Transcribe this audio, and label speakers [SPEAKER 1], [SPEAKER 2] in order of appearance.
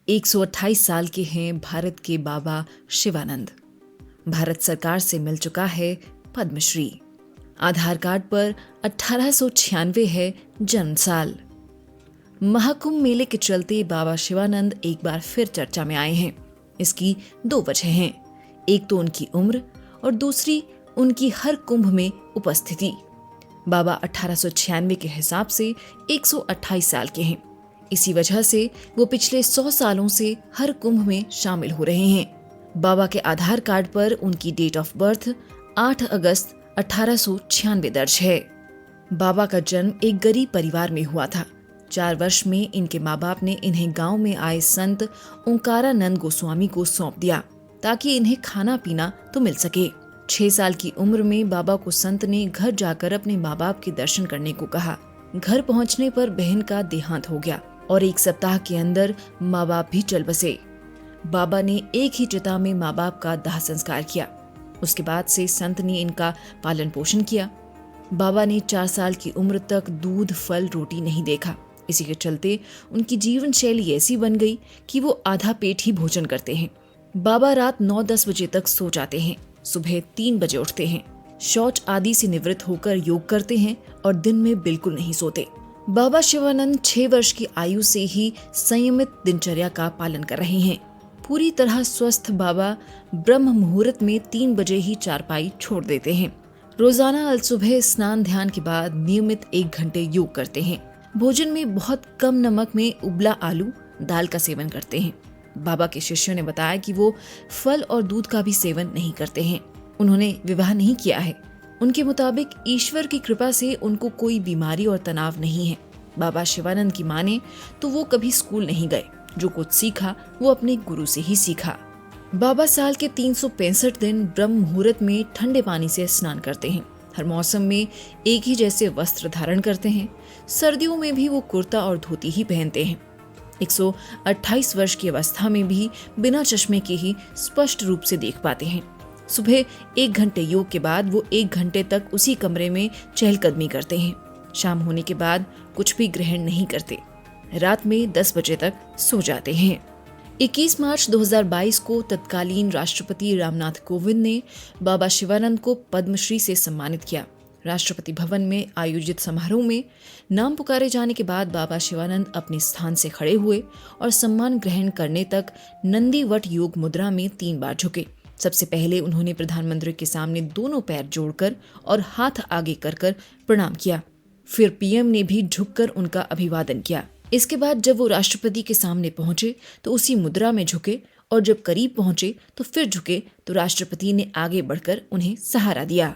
[SPEAKER 1] 128 साल के हैं भारत के बाबा शिवानंद। भारत सरकार से मिल चुका है पद्मश्री। आधार कार्ड पर 1896 है जन्म साल। महाकुंभ मेले के चलते बाबा शिवानंद एक बार फिर चर्चा में आए हैं। इसकी दो वजह हैं, एक तो उनकी उम्र और दूसरी उनकी हर कुंभ में उपस्थिति। बाबा 1896 के हिसाब से 128 साल के हैं। इसी वजह से वो पिछले 100 सालों से हर कुंभ में शामिल हो रहे हैं। बाबा के आधार कार्ड पर उनकी डेट ऑफ बर्थ 8 अगस्त 1896 दर्ज है। बाबा का जन्म एक गरीब परिवार में हुआ था। 4 वर्ष में इनके माँ बाप ने इन्हें गांव में आए संत ओंकारानंद गोस्वामी को सौंप दिया ताकि इन्हें खाना पीना तो मिल सके। 6 साल की उम्र में बाबा को संत ने घर जाकर अपने माँ बाप के दर्शन करने को कहा। घर पहुंचने पर बहन का देहांत हो गया और 1 सप्ताह के अंदर माँ बाप भी चल बसे। बाबा ने एक ही चिता में माँ बाप का दाह संस्कार किया। उसके बाद से संत ने इनका पालन पोषण किया। बाबा ने 4 साल की उम्र तक दूध, फल, रोटी नहीं देखा। इसी के चलते उनकी जीवन शैली ऐसी बन गई कि वो आधा पेट ही भोजन करते हैं। बाबा रात 9-10 बजे तक सो जाते हैं, सुबह 3 बजे उठते हैं, शौच आदि से निवृत्त होकर योग करते हैं और दिन में बिल्कुल नहीं सोते। बाबा शिवानंद 6 वर्ष की आयु से ही संयमित दिनचर्या का पालन कर रहे हैं। पूरी तरह स्वस्थ बाबा ब्रह्म मुहूर्त में 3 बजे ही चारपाई छोड़ देते हैं। रोजाना अलसुबह स्नान ध्यान के बाद नियमित 1 घंटे योग करते हैं। भोजन में बहुत कम नमक में उबला आलू, दाल का सेवन करते हैं। बाबा के शिष्यों ने बताया कि वो फल और दूध का भी सेवन नहीं करते हैं। उन्होंने विवाह नहीं किया है। उनके मुताबिक ईश्वर की कृपा से उनको कोई बीमारी और तनाव नहीं है। बाबा शिवानंद की माने तो वो कभी स्कूल नहीं गए। जो कुछ सीखा वो अपने गुरु से ही सीखा। बाबा साल के 365 दिन ब्रह्म मुहूर्त में ठंडे पानी से स्नान करते हैं। हर मौसम में एक ही जैसे वस्त्र धारण करते हैं। सर्दियों में भी वो कुर्ता और धोती ही पहनते हैं। 128 वर्ष की अवस्था में भी बिना चश्मे के ही स्पष्ट रूप से देख पाते हैं। सुबह 1 घंटे योग के बाद वो 1 घंटे तक उसी कमरे में चहलकदमी करते हैं। शाम होने के बाद कुछ भी ग्रहण नहीं करते। रात में 10 बजे तक सो जाते हैं। 21 मार्च 2022 को तत्कालीन राष्ट्रपति रामनाथ कोविंद ने बाबा शिवानंद को पद्मश्री से सम्मानित किया। राष्ट्रपति भवन में आयोजित समारोह में नाम पुकारे जाने के बाद बाबा शिवानंद अपने स्थान से खड़े हुए और सम्मान ग्रहण करने तक नंदीवट योग मुद्रा में 3 बार झुके। सबसे पहले उन्होंने प्रधानमंत्री के सामने दोनों पैर जोड़कर और हाथ आगे कर प्रणाम किया। फिर पीएम ने भी झुककर उनका अभिवादन किया। इसके बाद जब वो राष्ट्रपति के सामने पहुंचे तो उसी मुद्रा में झुके और जब करीब पहुंचे तो फिर झुके तो राष्ट्रपति ने आगे बढ़कर उन्हें सहारा दिया।